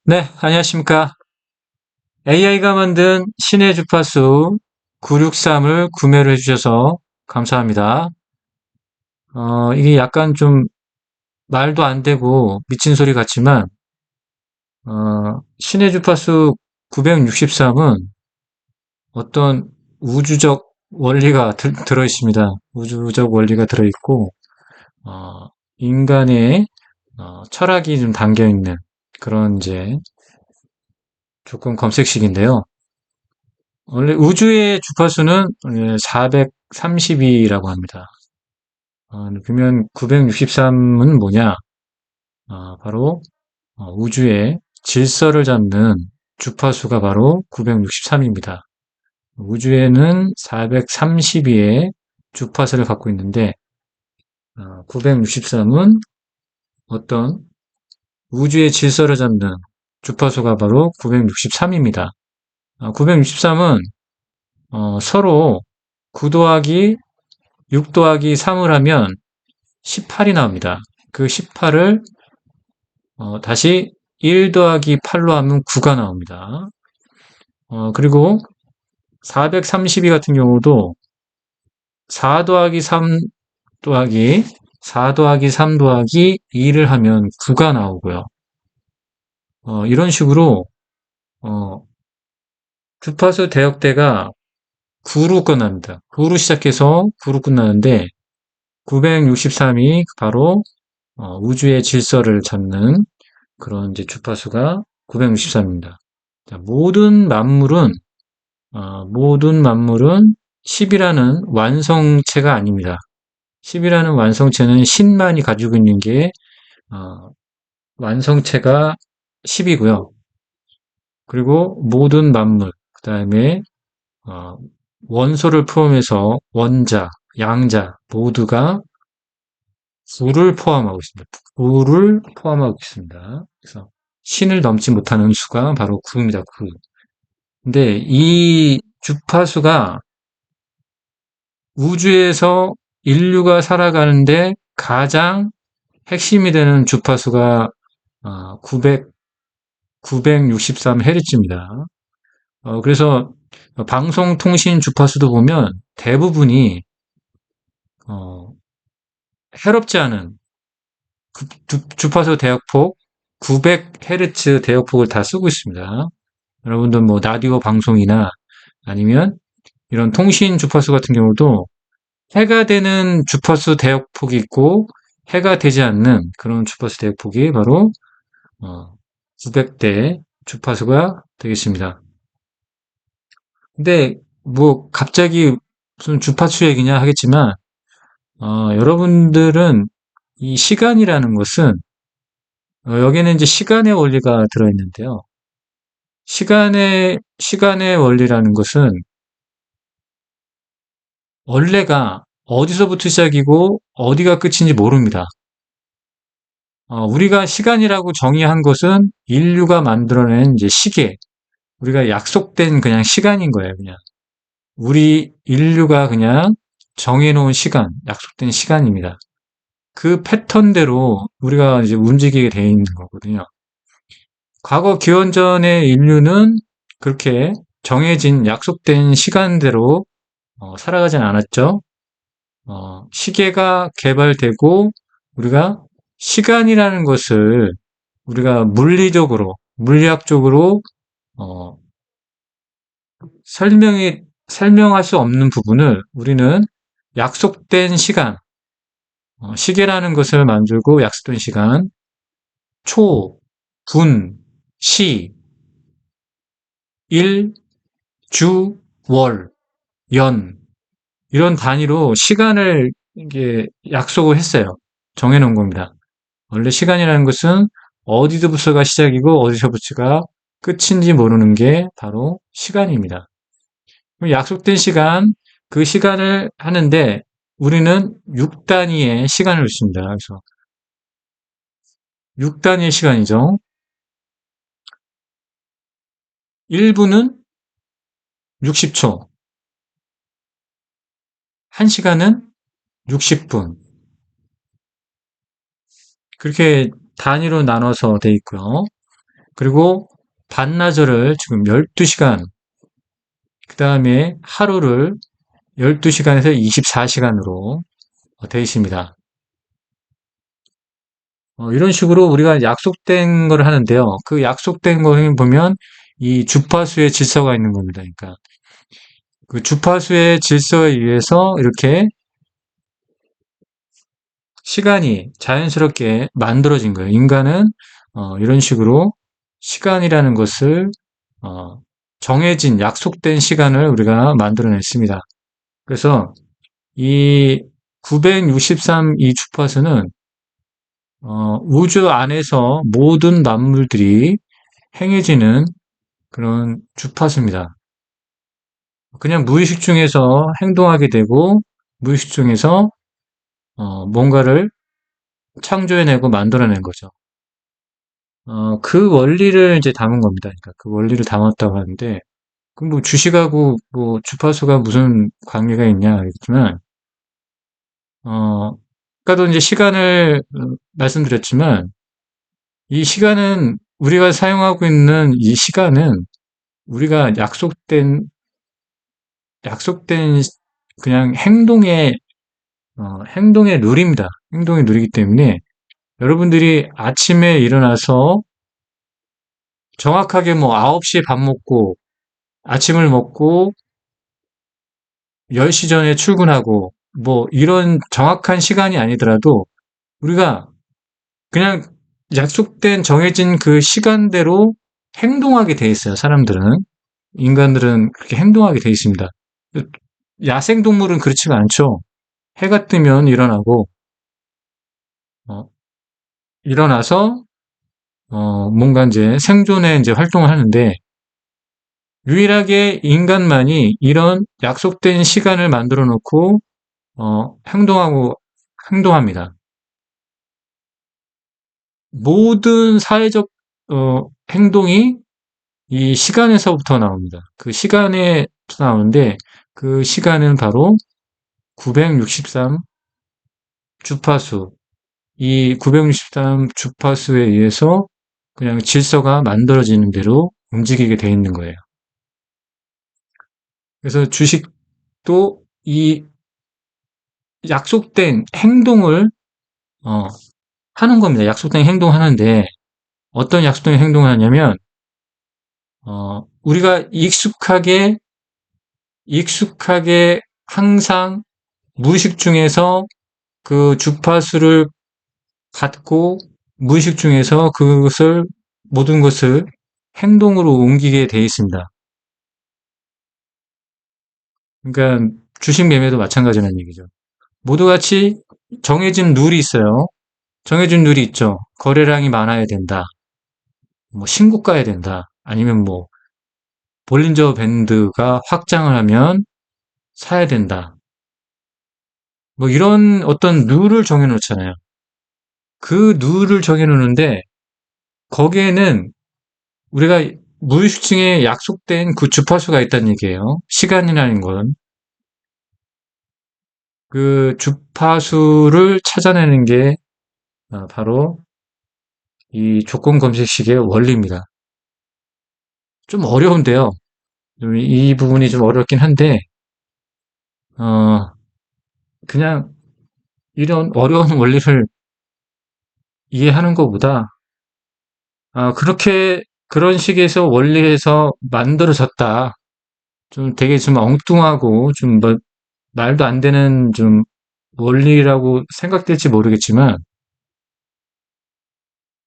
네, 안녕하십니까. AI가 만든 신의 주파수 963을 구매를 해주셔서 감사합니다. 이게 약간 좀 말도 안 되고 미친 소리 같지만, 신의 주파수 963은 어떤 우주적 원리가 들어 있습니다. 우주적 원리가 들어 있고, 어, 인간의 철학이 좀 담겨 있는 그런 이제 조금 검색식인데요. 원래 우주의 주파수는 432라고 합니다. 그러면 963은 뭐냐? 바로 우주의 질서를 잡는 주파수가 바로 963입니다. 우주에는 432의 주파수를 갖고 있는데 963은 어떤 우주의 질서를 잡는 주파수가 바로 963입니다. 963은 서로 9 더하기 6 더하기 3을 하면 18이 나옵니다. 그 18을 다시 1 더하기 8로 하면 9가 나옵니다. 그리고 432 같은 경우도 4 더하기 3 더하기 4 더하기 3 더하기 2를 하면 9가 나오고요. 이런 식으로 어, 주파수 대역대가 9로 끝납니다. 9로 시작해서 9로 끝나는데 963이 바로 우주의 질서를 잡는 그런 이제 주파수가 963입니다. 자, 모든 만물은 10이라는 완성체가 아닙니다. 10이라는 완성체는 신만이 가지고 있는 게 완성체가 10이고요. 그리고 모든 만물, 그 다음에 어, 원소를 포함해서 원자, 양자 모두가 9를 포함하고 있습니다. 9를 포함하고 있습니다. 그래서 신을 넘지 못하는 수가 바로 9입니다. 9. 근데 이 주파수가 우주에서 인류가 살아가는데 가장 핵심이 되는 주파수가 963Hz입니다. 그래서 방송통신 주파수도 보면 대부분이 어, 해롭지 않은 주파수 대역폭 900Hz 대역폭을 다 쓰고 있습니다. 여러분들 뭐 라디오 방송이나 아니면 이런 통신 주파수 같은 경우도 해가 되는 주파수 대역폭이 있고 해가 되지 않는 그런 주파수 대역폭이 바로 900대 주파수가 되겠습니다. 근데 뭐 갑자기 무슨 주파수 얘기냐 하겠지만 여러분들은 이 시간이라는 것은 여기에는 이제 시간의 원리가 들어있는데요. 시간의 원리라는 것은 원래가 어디서부터 시작이고 어디가 끝인지 모릅니다. 우리가 시간이라고 정의한 것은 인류가 만들어낸 이제 시계, 우리가 약속된 그냥 시간인 거예요, 그냥. 우리 인류가 그냥 정해놓은 시간, 약속된 시간입니다. 그 패턴대로 우리가 이제 움직이게 되어 있는 거거든요. 과거 기원전의 인류는 그렇게 정해진 약속된 시간대로 살아가진 않았죠. 시계가 개발되고 우리가 시간이라는 것을 우리가 물리학적으로 어, 설명할 수 없는 부분을 우리는 약속된 시간, 시계라는 것을 만들고 약속된 시간, 초, 분, 시, 일, 주, 월, 연, 이런 단위로 시간을 이게 약속을 했어요. 정해놓은 겁니다. 원래 시간이라는 것은 어디서부터가 시작이고 어디서부터가 끝인지 모르는 게 바로 시간입니다. 약속된 시간, 그 시간을 하는데 우리는 6단위의 시간을 씁니다. 그래서 6단위의 시간이죠. 1분은 60초, 1시간은 60분. 그렇게 단위로 나눠서 돼 있고요. 그리고 반나절을 지금 12시간, 그 다음에 하루를 12시간에서 24시간으로 되어 있습니다. 이런 식으로 우리가 약속된 걸 하는데요. 그 약속된 거에 보면 이 주파수의 질서가 있는 겁니다. 그러니까 그 주파수의 질서에 의해서 이렇게 시간이 자연스럽게 만들어진 거예요. 인간은 이런 식으로 시간이라는 것을 어, 정해진 약속된 시간을 우리가 만들어냈습니다. 그래서 이 963 이 주파수는 우주 안에서 모든 만물들이 행해지는 그런 주파수입니다. 그냥 무의식 중에서 행동하게 되고 무의식 중에서 뭔가를 창조해내고 만들어낸 거죠. 그 원리를 이제 담은 겁니다. 그러니까 그 원리를 담았다고 하는데, 그럼 뭐 주식하고 뭐 주파수가 무슨 관계가 있냐, 알겠지만, 아까도 이제 시간을 말씀드렸지만, 이 시간은 우리가 사용하고 있는 이 시간은 우리가 약속된 그냥 행동의 룰입니다. 행동의 룰이기 때문에 여러분들이 아침에 일어나서 정확하게 뭐 9시에 밥 먹고 아침을 먹고 10시 전에 출근하고 뭐 이런 정확한 시간이 아니더라도 우리가 그냥 약속된 정해진 그 시간대로 행동하게 돼 있어요. 사람들은. 인간들은 그렇게 행동하게 돼 있습니다. 야생동물은 그렇지가 않죠. 해가 뜨면 일어나고, 어, 일어나서, 뭔가 이제 생존에 이제 활동을 하는데, 유일하게 인간만이 이런 약속된 시간을 만들어 놓고, 행동합니다. 모든 사회적, 행동이 이 시간에서부터 나옵니다. 그 시간에서 나오는데, 그 시간은 바로 963 주파수. 이 963 주파수에 의해서 그냥 질서가 만들어지는 대로 움직이게 돼 있는 거예요. 그래서 주식도 이 약속된 행동을 어, 하는 겁니다. 약속된 행동을 하는데 어떤 약속된 행동을 하냐면 우리가 익숙하게 항상 무의식 중에서 그 주파수를 갖고 무의식 중에서 그것을 모든 것을 행동으로 옮기게 돼 있습니다. 그러니까 주식 매매도 마찬가지라는 얘기죠. 모두 같이 정해진 룰이 있어요. 정해진 룰이 있죠. 거래량이 많아야 된다. 뭐 신고가야 된다. 아니면 뭐 볼린저 밴드가 확장을 하면 사야 된다. 뭐 이런 어떤 룰을 정해 놓잖아요. 그 룰을 정해 놓는데 거기에는 우리가 무의식중에 약속된 그 주파수가 있다는 얘기예요. 시간이라는 건. 그 주파수를 찾아내는 게 바로 이 조건 검색식의 원리입니다. 좀 어려운데요. 이 부분이 좀 어렵긴 한데, 어, 그냥 이런 어려운 원리를 이해하는 것보다, 그런 식에서 원리에서 만들어졌다. 좀 되게 좀 엉뚱하고, 좀 뭐, 말도 안 되는 좀 원리라고 생각될지 모르겠지만,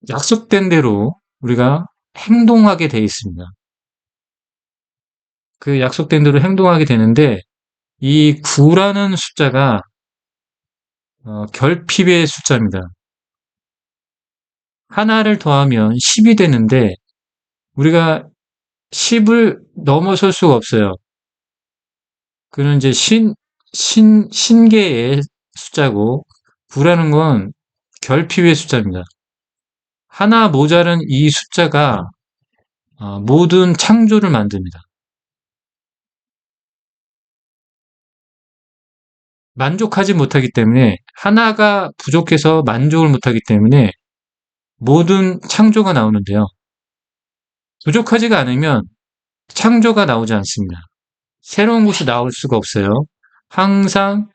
약속된 대로 우리가 행동하게 돼 있습니다. 그 약속된 대로 행동하게 되는데, 이 9라는 숫자가 결핍의 숫자입니다. 하나를 더하면 10이 되는데 우리가 10을 넘어설 수가 없어요. 그는 이제 신계의 숫자고 9라는 건 결핍의 숫자입니다. 하나 모자른 이 숫자가 모든 창조를 만듭니다. 만족하지 못하기 때문에 하나가 부족해서 만족을 못하기 때문에 모든 창조가 나오는데요. 부족하지가 않으면 창조가 나오지 않습니다. 새로운 것이 나올 수가 없어요. 항상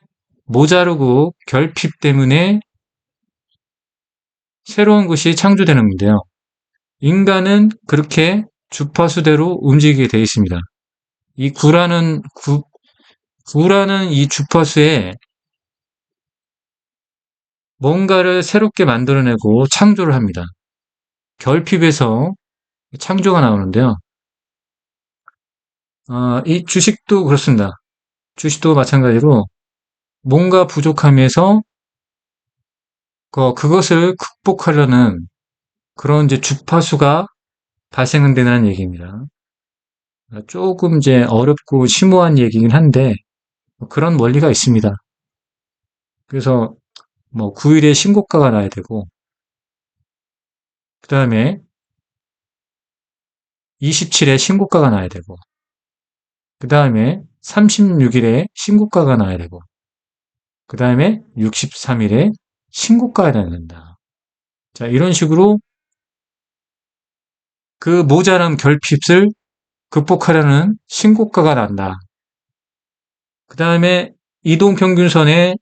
모자르고 결핍 때문에 새로운 것이 창조되는 건데요. 인간은 그렇게 주파수대로 움직이게 되어 있습니다. 이 구라는 이 주파수에 뭔가를 새롭게 만들어내고 창조를 합니다. 결핍에서 창조가 나오는데요. 이 주식도 그렇습니다. 주식도 마찬가지로 뭔가 부족함에서 그것을 극복하려는 그런 이제 주파수가 발생된다는 얘기입니다. 조금 이제 어렵고 심오한 얘기긴 한데 그런 원리가 있습니다. 그래서 뭐 9일에 신고가가 나야 되고 그 다음에 27에 신고가가 나야 되고 그 다음에 36일에 신고가가 나야 되고 그 다음에 63일에 신고가가 나야 된다. 자, 이런 식으로 그 모자란 결핍을 극복하려는 신고가가 난다. 그 다음에 이동평균선의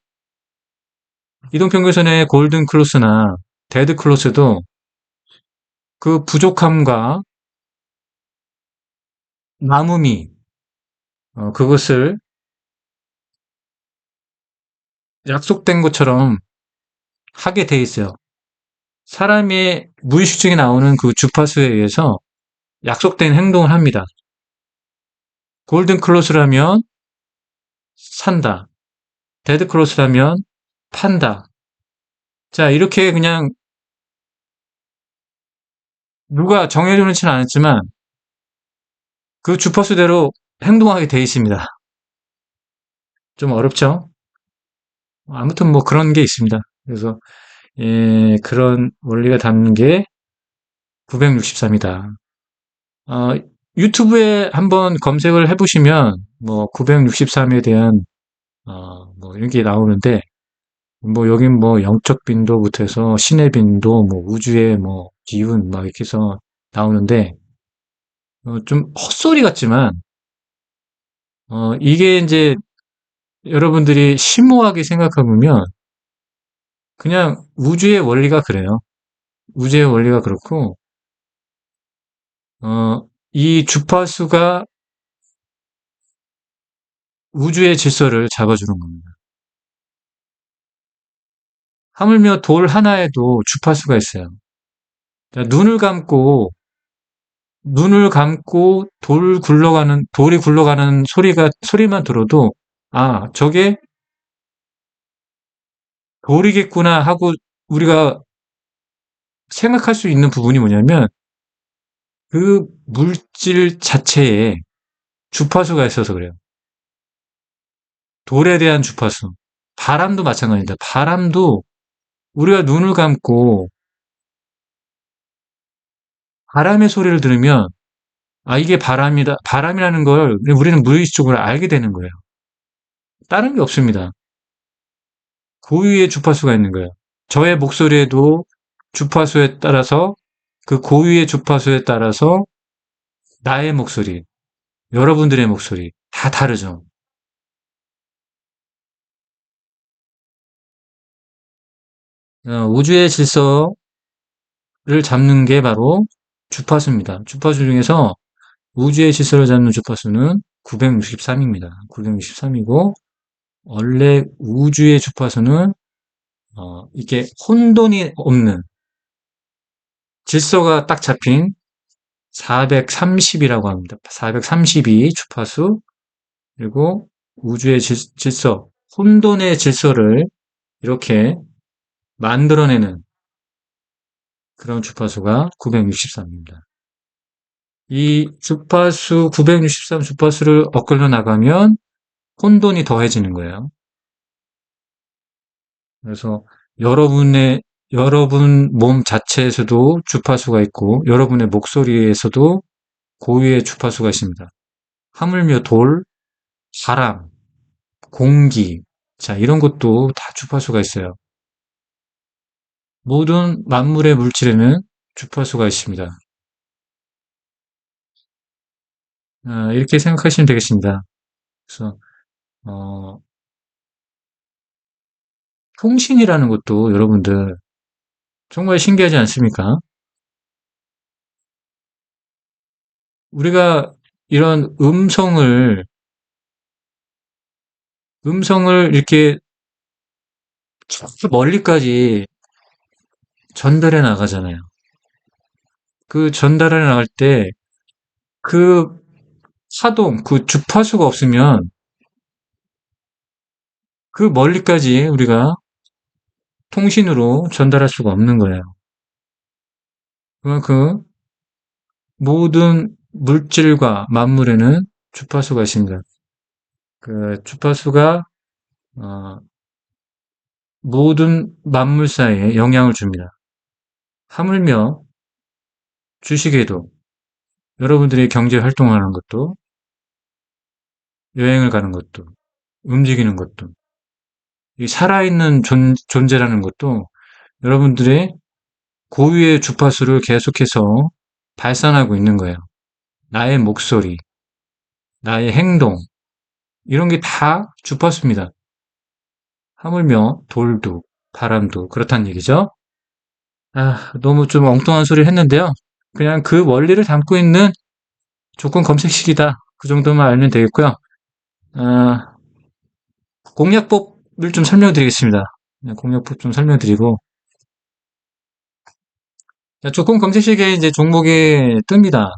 골든 클로스나 데드 클로스도 그 부족함과 남음이 그것을 약속된 것처럼 하게 돼 있어요. 사람의 무의식 중에 나오는 그 주파수에 의해서 약속된 행동을 합니다. 골든 클로스라면 산다. 데드 클로스라면 판다. 자, 이렇게 그냥 누가 정해놓지는 않았지만 그 주파수대로 행동하게 돼 있습니다. 좀 어렵죠? 아무튼 뭐 그런 게 있습니다. 그래서 예, 그런 원리가 담긴 게 963이다. 유튜브에 한번 검색을 해보시면 뭐 963에 대한 뭐 이런 게 나오는데 뭐 여긴 뭐 영적 빈도부터 해서 신의 빈도, 뭐 우주의 뭐 기운 막 이렇게 해서 나오는데 좀 헛소리 같지만 이게 이제 여러분들이 심오하게 생각해보면 그냥 우주의 원리가 그래요. 우주의 원리가 그렇고 이 주파수가 우주의 질서를 잡아주는 겁니다. 하물며 돌 하나에도 주파수가 있어요. 자, 눈을 감고 돌이 굴러가는 소리만 들어도, 아, 저게 돌이겠구나 하고 우리가 생각할 수 있는 부분이 뭐냐면, 그 물질 자체에 주파수가 있어서 그래요. 돌에 대한 주파수. 바람도 마찬가지입니다. 바람도 우리가 눈을 감고 바람의 소리를 들으면, 아, 이게 바람이다. 바람이라는 걸 우리는 무의식적으로 알게 되는 거예요. 다른 게 없습니다. 고유의 주파수가 있는 거예요. 저의 목소리에도 주파수에 따라서 그 고유의 주파수에 따라서 나의 목소리, 여러분들의 목소리 다 다르죠. 우주의 질서를 잡는 게 바로 주파수입니다. 주파수 중에서 우주의 질서를 잡는 주파수는 963입니다. 963이고 원래 우주의 주파수는 이게 혼돈이 없는 질서가 딱 잡힌 430이라고 합니다. 432 주파수 그리고 우주의 질서, 혼돈의 질서를 이렇게 만들어내는 그런 주파수가 963입니다. 이 주파수 963 주파수를 엇갈려 나가면 혼돈이 더해지는 거예요. 그래서 여러분 몸 자체에서도 주파수가 있고 여러분의 목소리에서도 고유의 주파수가 있습니다. 하물며 돌, 바람, 공기, 자, 이런 것도 다 주파수가 있어요. 모든 만물의 물질에는 주파수가 있습니다. 이렇게 생각하시면 되겠습니다. 그래서, 어, 통신이라는 것도 여러분들 정말 신기하지 않습니까? 우리가 이런 음성을 이렇게 저 멀리까지 전달해 나가잖아요. 그 전달해 나갈 때 그 파동, 그 주파수가 없으면 그 멀리까지 우리가 통신으로 전달할 수가 없는 거예요. 그만큼 모든 물질과 만물에는 주파수가 있습니다. 그 주파수가 어, 모든 만물 사이에 영향을 줍니다. 하물며 주식에도 여러분들이 경제 활동하는 것도 여행을 가는 것도 움직이는 것도 이 살아있는 존재라는 것도 여러분들의 고유의 주파수를 계속해서 발산하고 있는 거예요. 나의 목소리, 나의 행동 이런 게 다 주파수입니다. 하물며 돌도 바람도 그렇다는 얘기죠. 너무 좀 엉뚱한 소리를 했는데요. 그냥 그 원리를 담고 있는 조건 검색식이다. 그 정도만 알면 되겠고요. 아, 공략법을 좀 설명드리겠습니다. 공략법 좀 설명드리고 조건 검색식에 이제 종목이 뜹니다.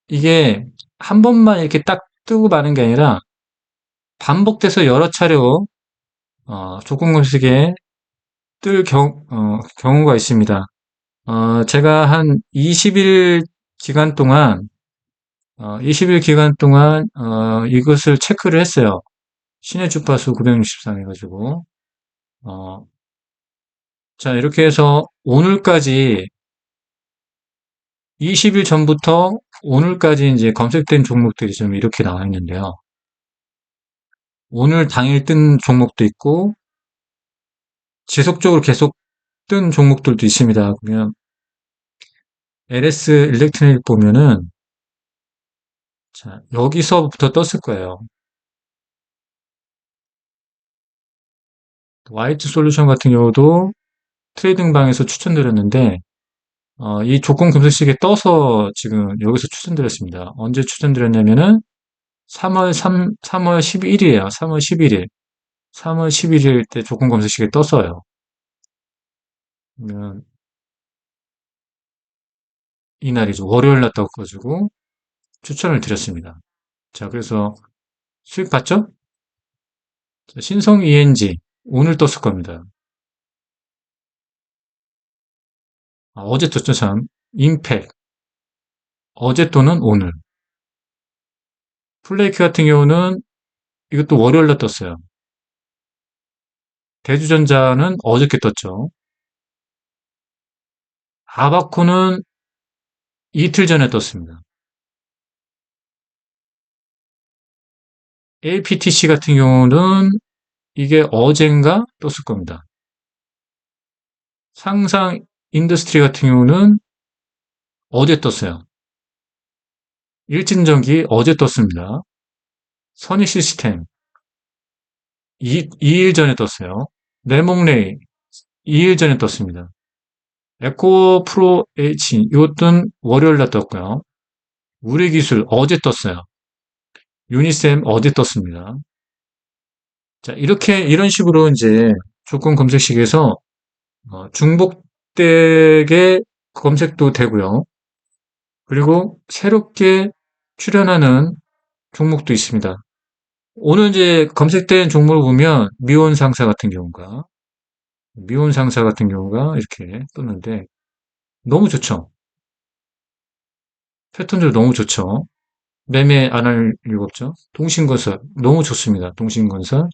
이게 한 번만 이렇게 딱 뜨고 마는 게 아니라 반복돼서 여러 차례 조건 검색에 뜰 경우가 있습니다. 제가 한 20일 기간 동안 20일 기간 동안 이것을 체크를 했어요. 신의 주파수 963 해가지고 자 이렇게 해서 오늘까지 20일 전부터 오늘까지 이제 검색된 종목들이 좀 이렇게 나와 있는데요. 오늘 당일 뜬 종목도 있고 지속적으로 계속 뜬 종목들도 있습니다. 그러면 LS 일렉트로닉 보면은 자 여기서부터 떴을 거예요. 화이트 솔루션 같은 경우도 트레이딩 방에서 추천드렸는데 이 조건 검색식에 떠서 지금 여기서 추천드렸습니다. 언제 추천드렸냐면은 3월 11일이에요. 3월 11일. 3월 11일 때 조건 검색식에 떴어요. 그러면 이날이죠. 월요일 날 떠가지고 추천을 드렸습니다. 자, 그래서 수익 봤죠? 자, 신성 ENG 오늘 떴을 겁니다. 어제 떴죠, 참. 임팩 어제 또는 오늘. 플레이크 같은 경우는 이것도 월요일 날 떴어요. 대주전자는 어저께 떴죠. 아바코는 이틀 전에 떴습니다. APTC 같은 경우는 이게 어젠가 떴을 겁니다. 상상 인더스트리 같은 경우는 어제 떴어요. 일진전기 어제 떴습니다. 선희 시스템 2일 전에 떴어요. 레몽레이 2일 전에 떴습니다. 에코 프로 H 이것도 월요일 날 떴고요. 우리기술 어제 떴어요. 유니셈 어제 떴습니다. 자, 이런 식으로 이제 조건 검색식에서 중복되게 검색도 되고요. 그리고 새롭게 출연하는 종목도 있습니다. 오늘 이제 검색된 종목을 보면 미온 상사 같은 경우가 이렇게 떴는데 너무 좋죠. 패턴들 너무 좋죠. 매매 안 할 이유가 없죠. 동신건설 너무 좋습니다. 동신건설.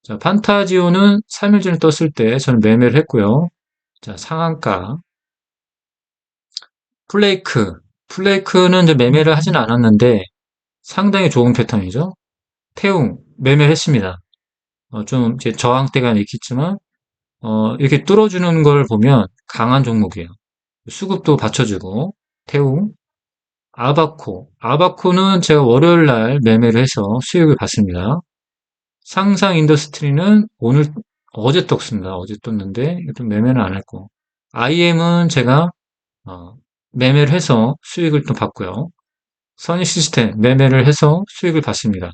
자, 판타지오는 3일 전에 떴을 때 저는 매매를 했고요. 자, 상한가. 플레이크는 이제 매매를 하진 않았는데 상당히 좋은 패턴이죠. 태웅 매매를 했습니다. 좀 이제 저항대가 있겠지만 이렇게 뚫어주는 걸 보면 강한 종목이에요. 수급도 받쳐주고 태웅 아바코는 제가 월요일 날 매매를 해서 수익을 봤습니다. 상상 인더스트리는 어제 떴습니다. 어제 떴는데, 좀 매매는 안 했고. IM은 제가, 어, 매매를 해서 수익을 또 봤고요. 선희 시스템 매매를 해서 수익을 봤습니다.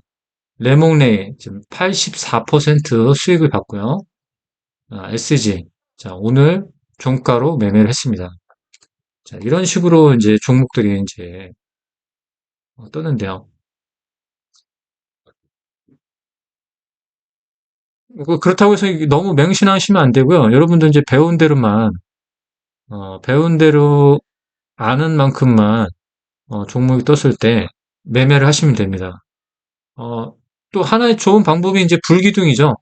레몽레이 지금 84% 수익을 봤고요. SG. 자, 오늘 종가로 매매를 했습니다. 자, 이런 식으로 이제 종목들이 이제 떴는데요. 그렇다고 해서 너무 맹신하시면 안 되고요. 여러분들 이제 배운 대로 아는 만큼만 종목이 떴을 때 매매를 하시면 됩니다. 어, 또 하나의 좋은 방법이 이제 불기둥이죠.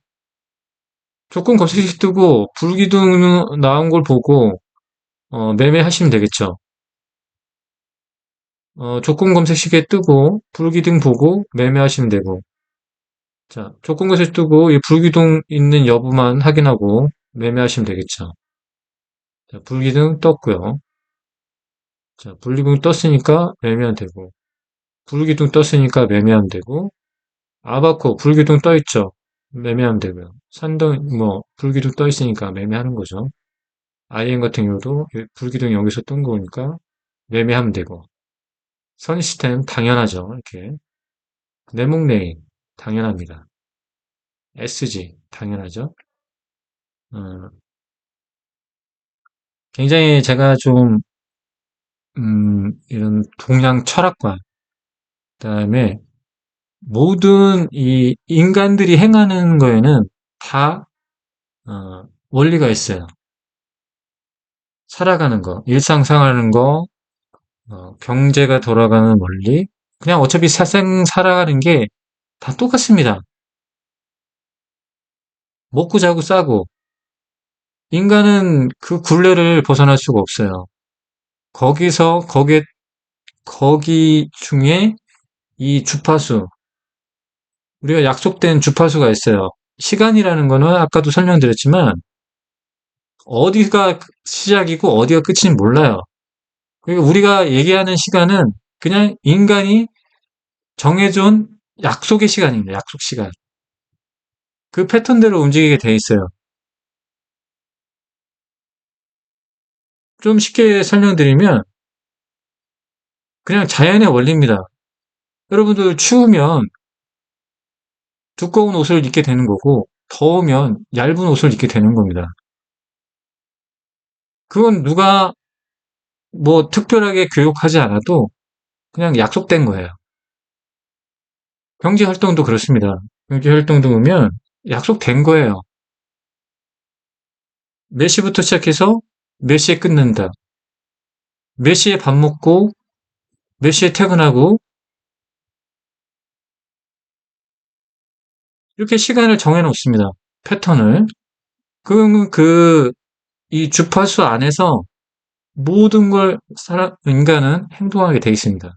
조건 검색이 뜨고 불기둥 나온 걸 보고 매매하시면 되겠죠. 조건 검색식에 뜨고 불기둥 보고 매매하시면 되고 자, 조건 검색 뜨고 이 불기둥 있는 여부만 확인하고 매매하시면 되겠죠. 자, 불기둥 떴고요. 자, 불기둥 떴으니까 매매하면 되고 불기둥 떴으니까 매매하면 되고 아바코 불기둥 떠 있죠. 매매하면 되고요. 산동 뭐 불기둥 떠 있으니까 매매하는 거죠. IM 같은 경우도 불기둥 여기서 뜬 거니까 매매하면 되고 선시스템 당연하죠. 이렇게 네모네임 당연합니다. SG 당연하죠. 어, 굉장히 제가 좀 이런 동양 철학과 그다음에 모든 이 인간들이 행하는 거에는 다 원리가 있어요. 살아가는 거, 일상생활하는 거, 경제가 돌아가는 원리, 그냥 어차피 사생 살아가는 게 다 똑같습니다. 먹고 자고 싸고 인간은 그 굴레를 벗어날 수가 없어요. 거기서 거기 중에 이 주파수 우리가 약속된 주파수가 있어요. 시간이라는 거는 아까도 설명드렸지만 어디가 시작이고 어디가 끝인지 몰라요. 그러니까 우리가 얘기하는 시간은 그냥 인간이 정해준 약속의 시간입니다. 약속 시간. 그 패턴대로 움직이게 돼 있어요. 좀 쉽게 설명드리면 그냥 자연의 원리입니다. 여러분들 추우면 두꺼운 옷을 입게 되는 거고 더우면 얇은 옷을 입게 되는 겁니다. 그건 누가 뭐 특별하게 교육하지 않아도 그냥 약속된 거예요. 경제 활동도 그렇습니다. 경제 활동도 보면 약속된 거예요. 몇 시부터 시작해서 몇 시에 끝낸다. 몇 시에 밥 먹고 몇 시에 퇴근하고 이렇게 시간을 정해 놓습니다. 패턴을. 그러면 이 주파수 안에서 모든 걸 인간은 행동하게 돼 있습니다.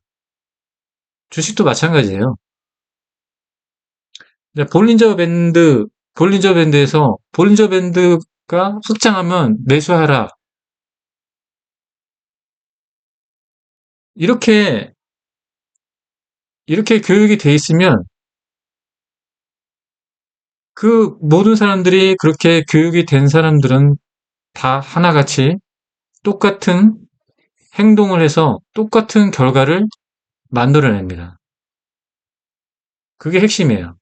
주식도 마찬가지예요. 볼린저 밴드에서 볼린저 밴드가 확장하면 매수하라. 이렇게, 이렇게 교육이 돼 있으면 그 모든 사람들이 그렇게 교육이 된 사람들은 다 하나같이 똑같은 행동을 해서 똑같은 결과를 만들어냅니다. 그게 핵심이에요.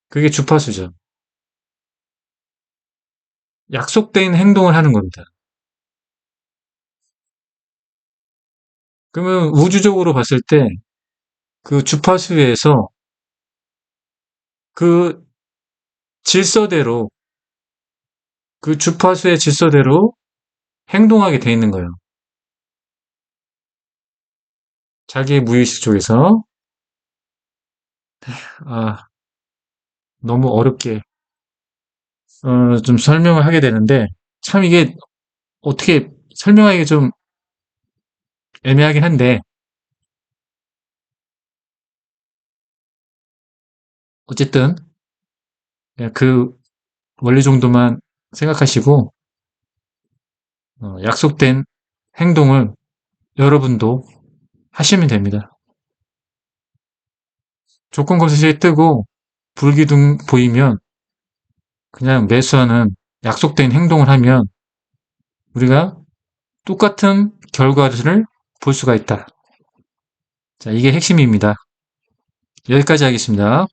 그게 주파수죠. 약속된 행동을 하는 겁니다. 그러면 우주적으로 봤을 때 그 주파수에서 그 질서대로 그 주파수의 질서대로 행동하게 돼 있는 거예요. 자기의 무의식 쪽에서 아, 너무 어렵게 좀 설명을 하게 되는데 참 이게 어떻게 설명하기가 좀 애매하긴 한데 어쨌든 그냥 그 원리 정도만 생각하시고 약속된 행동을 여러분도 하시면 됩니다. 조건 거시시에 뜨고 불기둥 보이면 그냥 매수하는 약속된 행동을 하면 우리가 똑같은 결과를 볼 수가 있다. 자, 이게 핵심입니다. 여기까지 하겠습니다.